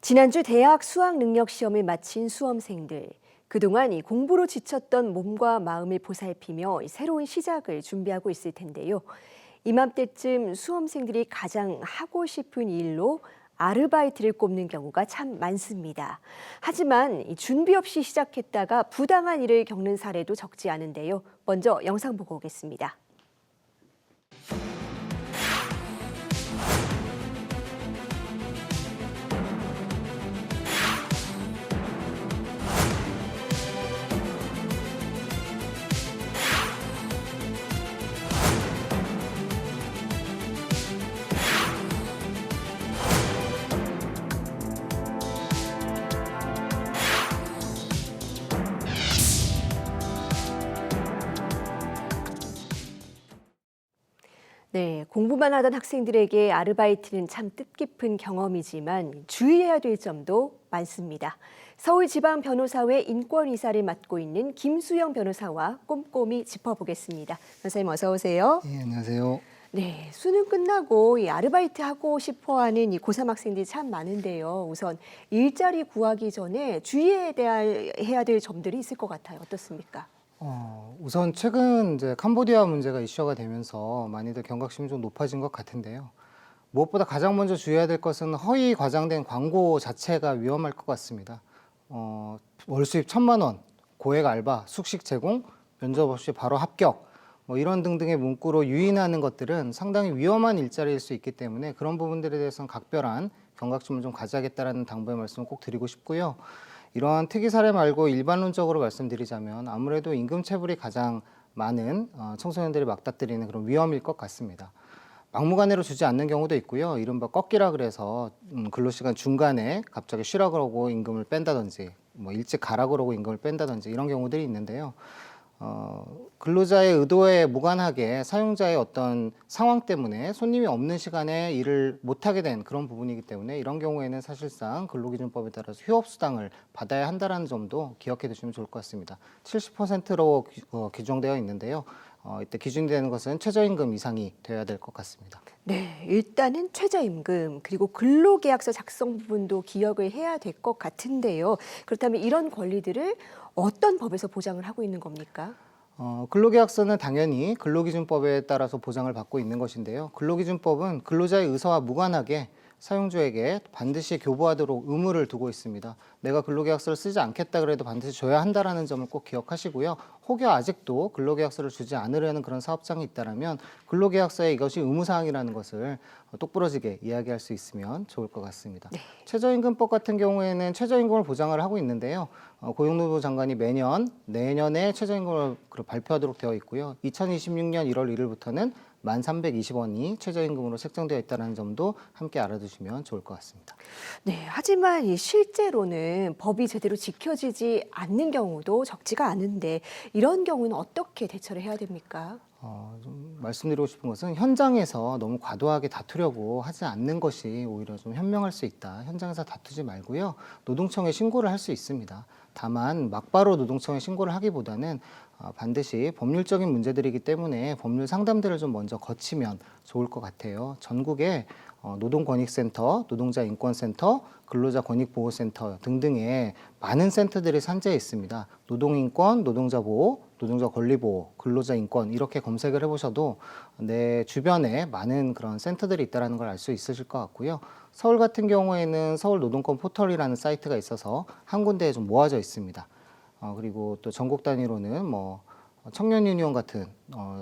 지난주 대학 수학 능력 시험을 마친 수험생들. 그동안 이 공부로 지쳤던 몸과 마음을 보살피며 새로운 시작을 준비하고 있을 텐데요. 이맘때쯤 수험생들이 가장 하고 싶은 일로 아르바이트를 꼽는 경우가 참 많습니다. 하지만 준비 없이 시작했다가 부당한 일을 겪는 사례도 적지 않은데요. 먼저 영상 보고 오겠습니다. 네, 공부만 하던 학생들에게 아르바이트는 참 뜻깊은 경험이지만 주의해야 될 점도 많습니다. 서울지방변호사회 인권이사를 맡고 있는 김수영 변호사와 꼼꼼히 짚어보겠습니다. 변호사님 어서 오세요. 네, 안녕하세요. 네, 수능 끝나고 이 아르바이트 하고 싶어하는 이 고3 학생들이 참 많은데요. 우선 일자리 구하기 전에 해야 될 점들이 있을 것 같아요. 어떻습니까? 우선 최근 이제 캄보디아 문제가 이슈가 되면서 많이들 경각심이 좀 높아진 것 같은데요. 무엇보다 가장 먼저 주의해야 될 것은 허위 과장된 광고 자체가 위험할 것 같습니다. 월 수입 1,000만 원, 고액 알바, 숙식 제공, 면접 없이 바로 합격, 이런 등등의 문구로 유인하는 것들은 상당히 위험한 일자리일 수 있기 때문에 그런 부분들에 대해서는 각별한 경각심을 좀 가져야겠다라는 당부의 말씀을 꼭 드리고 싶고요. 이러한 특이 사례 말고 일반론적으로 말씀드리자면 아무래도 임금 체불이 가장 많은 청소년들이 맞닥뜨리는 그런 위험일 것 같습니다. 막무가내로 주지 않는 경우도 있고요. 이른바 꺾기라 그래서 근로시간 중간에 갑자기 쉬라 그러고 임금을 뺀다든지 일찍 가라 그러고 임금을 뺀다든지 이런 경우들이 있는데요. 근로자의 의도에 무관하게 사용자의 어떤 상황 때문에 손님이 없는 시간에 일을 못하게 된 그런 부분이기 때문에 이런 경우에는 사실상 근로기준법에 따라서 휴업수당을 받아야 한다는 점도 기억해 두시면 좋을 것 같습니다. 70%로 규정되어 있는데요. 이때 기준이 되는 것은 최저임금 이상이 되어야 될 것 같습니다. 네, 일단은 최저임금 그리고 근로계약서 작성 부분도 기억을 해야 될 것 같은데요. 그렇다면 이런 권리들을 어떤 법에서 보장을 하고 있는 겁니까? 근로계약서는 당연히 근로기준법에 따라서 보장을 받고 있는 것인데요. 근로기준법은 근로자의 의사와 무관하게 사용주에게 반드시 교부하도록 의무를 두고 있습니다. 내가 근로계약서를 쓰지 않겠다 그래도 반드시 줘야 한다는 점을 꼭 기억하시고요. 혹여 아직도 근로계약서를 주지 않으려는 그런 사업장이 있다면 근로계약서에 이것이 의무사항이라는 것을 똑부러지게 이야기할 수 있으면 좋을 것 같습니다. 네. 최저임금법 같은 경우에는 최저임금을 보장을 하고 있는데요. 고용노동부 장관이 매년 내년에 최저임금을 발표하도록 되어 있고요. 2026년 1월 1일부터는 1,320원이 최저임금으로 책정되어 있다는 점도 함께 알아두시면 좋을 것 같습니다. 네, 하지만 실제로는 법이 제대로 지켜지지 않는 경우도 적지가 않은데 이런 경우는 어떻게 대처를 해야 됩니까? 좀 말씀드리고 싶은 것은 현장에서 너무 과도하게 다투려고 하지 않는 것이 오히려 좀 현명할 수 있다. 현장에서 다투지 말고요. 노동청에 신고를 할 수 있습니다. 다만 막바로 노동청에 신고를 하기보다는 반드시 법률적인 문제들이기 때문에 법률 상담들을 좀 먼저 거치면 좋을 것 같아요. 전국에 노동권익센터, 노동자인권센터, 근로자권익보호센터 등등의 많은 센터들이 산재해 있습니다. 노동인권, 노동자보호, 노동자권리보호, 근로자인권 이렇게 검색을 해보셔도 내 주변에 많은 그런 센터들이 있다는 걸 알 수 있으실 것 같고요. 서울 같은 경우에는 서울노동권 포털이라는 사이트가 있어서 한 군데에 좀 모아져 있습니다. 그리고 또 전국 단위로는 청년유니온 같은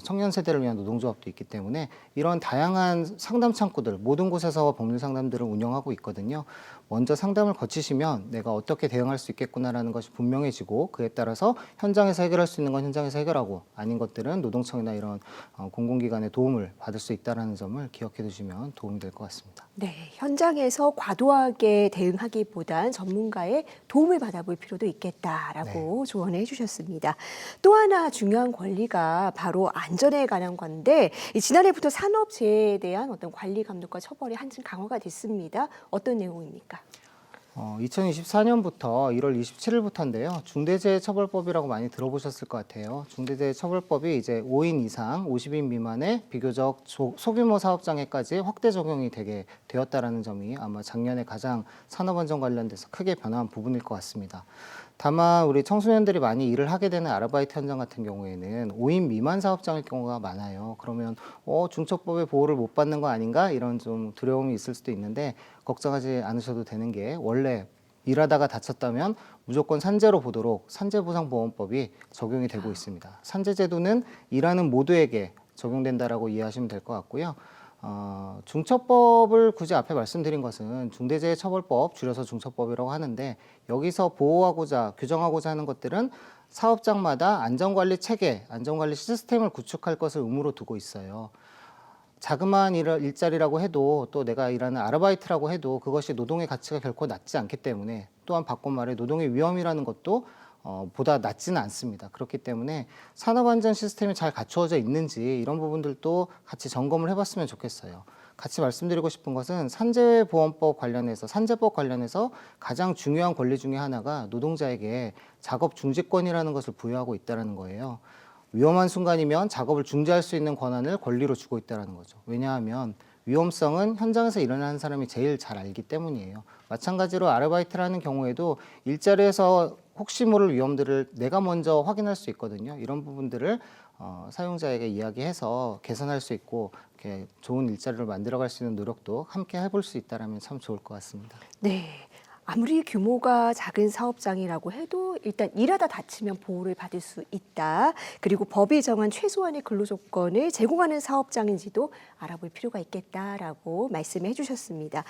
청년 세대를 위한 노동조합도 있기 때문에 이런 다양한 상담 창구들 모든 곳에서 법률 상담들을 운영하고 있거든요. 먼저 상담을 거치시면 내가 어떻게 대응할 수 있겠구나라는 것이 분명해지고 그에 따라서 현장에서 해결할 수 있는 건 현장에서 해결하고 아닌 것들은 노동청이나 이런 공공기관의 도움을 받을 수 있다는 점을 기억해 두시면 도움이 될 것 같습니다. 네, 현장에서 과도하게 대응하기보단 전문가의 도움을 받아볼 필요도 있겠다라고 네. 조언해 주셨습니다. 또 하나 중요한 권리가 바로 안전에 관한 건데 지난해부터 산업재해에 대한 어떤 관리 감독과 처벌이 한층 강화가 됐습니다. 어떤 내용입니까? 2024년부터 1월 27일부터인데요. 중대재해처벌법이라고 많이 들어보셨을 것 같아요. 중대재해처벌법이 이제 5인 이상, 50인 미만의 비교적 소규모 사업장에까지 확대 적용이 되게 되었다라는 점이 아마 작년에 가장 산업안전 관련돼서 크게 변화한 부분일 것 같습니다. 다만 우리 청소년들이 많이 일을 하게 되는 아르바이트 현장 같은 경우에는 5인 미만 사업장일 경우가 많아요. 그러면 중처법의 보호를 못 받는 거 아닌가 이런 좀 두려움이 있을 수도 있는데 걱정하지 않으셔도 되는 게 원래 일하다가 다쳤다면 무조건 산재로 보도록 산재보상보험법이 적용이 되고 있습니다. 산재제도는 일하는 모두에게 적용된다라고 이해하시면 될 것 같고요. 중처법을 굳이 앞에 말씀드린 것은 중대재해처벌법, 줄여서 중처법이라고 하는데 여기서 보호하고자, 규정하고자 하는 것들은 사업장마다 안전관리 체계, 안전관리 시스템을 구축할 것을 의무로 두고 있어요. 자그마한 일자리라고 해도 또 내가 일하는 아르바이트라고 해도 그것이 노동의 가치가 결코 낮지 않기 때문에 또한 바꿔 말해 노동의 위험이라는 것도 보다 낮지는 않습니다. 그렇기 때문에 산업안전 시스템이 잘 갖추어져 있는지 이런 부분들도 같이 점검을 해봤으면 좋겠어요. 같이 말씀드리고 싶은 것은 산재보험법 관련해서 산재법 관련해서 가장 중요한 권리 중에 하나가 노동자에게 작업 중지권이라는 것을 부여하고 있다는 거예요. 위험한 순간이면 작업을 중지할 수 있는 권한을 권리로 주고 있다는 거죠. 왜냐하면 위험성은 현장에서 일어나는 사람이 제일 잘 알기 때문이에요. 마찬가지로 아르바이트라는 경우에도 일자리에서 혹시 모를 위험들을 내가 먼저 확인할 수 있거든요. 이런 부분들을 사용자에게 이야기해서 개선할 수 있고 이렇게 좋은 일자리를 만들어갈 수 있는 노력도 함께 해볼 수 있다면 참 좋을 것 같습니다. 네. 아무리 규모가 작은 사업장이라고 해도 일단 일하다 다치면 보호를 받을 수 있다. 그리고 법이 정한 최소한의 근로조건을 제공하는 사업장인지도 알아볼 필요가 있겠다라고 말씀해 주셨습니다.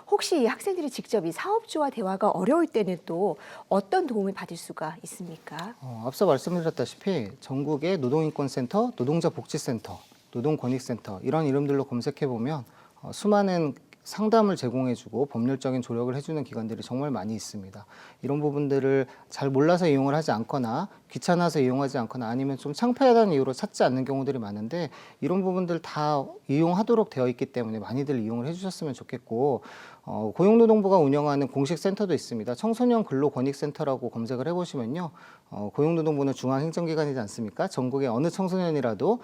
혹시 학생들이 직접 이 사업주와 대화가 어려울 때는 또 어떤 도움을 받을 수가 있습니까? 앞서 말씀드렸다시피 전국의 노동인권센터, 노동자복지센터, 노동권익센터 이런 이름들로 검색해보면 수많은 상담을 제공해주고 법률적인 조력을 해주는 기관들이 정말 많이 있습니다. 이런 부분들을 잘 몰라서 이용을 하지 않거나 귀찮아서 이용하지 않거나 아니면 좀 창피하다는 이유로 찾지 않는 경우들이 많은데 이런 부분들 다 이용하도록 되어 있기 때문에 많이들 이용을 해주셨으면 좋겠고 고용노동부가 운영하는 공식 센터도 있습니다. 청소년 근로권익센터라고 검색을 해보시면요. 고용노동부는 중앙행정기관이지 않습니까? 전국의 어느 청소년이라도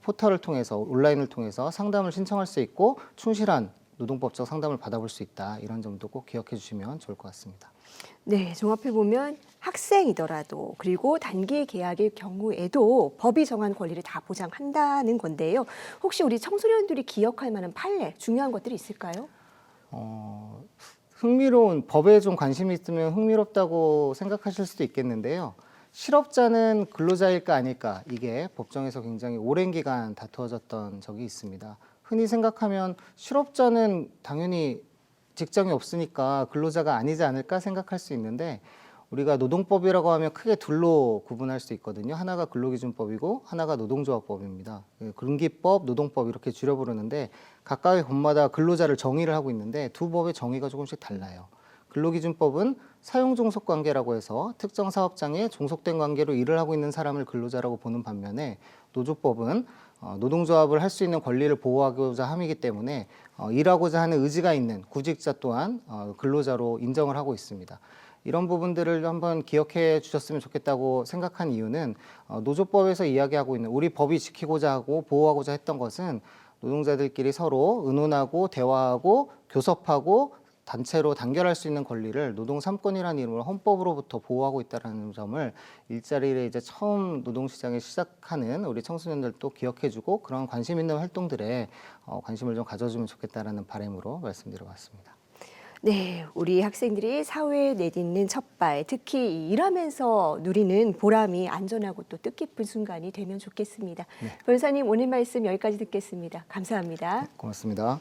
포털을 통해서 온라인을 통해서 상담을 신청할 수 있고 충실한 노동법적 상담을 받아볼 수 있다. 이런 점도 꼭 기억해 주시면 좋을 것 같습니다. 네, 종합해보면 학생이더라도 그리고 단기 계약일 경우에도 법이 정한 권리를 다 보장한다는 건데요. 혹시 우리 청소년들이 기억할 만한 판례, 중요한 것들이 있을까요? 흥미로운 법에 좀 관심이 있으면 흥미롭다고 생각하실 수도 있겠는데요. 실업자는 근로자일까 아닐까 이게 법정에서 굉장히 오랜 기간 다투어졌던 적이 있습니다. 흔히 생각하면 실업자는 당연히 직장이 없으니까 근로자가 아니지 않을까 생각할 수 있는데 우리가 노동법이라고 하면 크게 둘로 구분할 수 있거든요. 하나가 근로기준법이고 하나가 노동조합법입니다. 근기법, 노동법 이렇게 줄여 부르는데 각각의 법마다 근로자를 정의를 하고 있는데 두 법의 정의가 조금씩 달라요. 근로기준법은 사용종속관계라고 해서 특정 사업장에 종속된 관계로 일을 하고 있는 사람을 근로자라고 보는 반면에 노조법은 노동조합을 할 수 있는 권리를 보호하고자 함이기 때문에 일하고자 하는 의지가 있는 구직자 또한 근로자로 인정을 하고 있습니다. 이런 부분들을 한번 기억해 주셨으면 좋겠다고 생각한 이유는 노조법에서 이야기하고 있는 우리 법이 지키고자 하고 보호하고자 했던 것은 노동자들끼리 서로 의논하고 대화하고 교섭하고 단체로 단결할 수 있는 권리를 노동 3권이라는 이름으로 헌법으로부터 보호하고 있다는 점을 일자리를 이제 처음 노동시장에 시작하는 우리 청소년들도 기억해주고 그런 관심 있는 활동들에 관심을 좀 가져주면 좋겠다라는 바람으로 말씀드려봤습니다. 네, 우리 학생들이 사회에 내딛는 첫발, 특히 일하면서 누리는 보람이 안전하고 또 뜻깊은 순간이 되면 좋겠습니다. 네. 변호사님 오늘 말씀 여기까지 듣겠습니다. 감사합니다. 고맙습니다.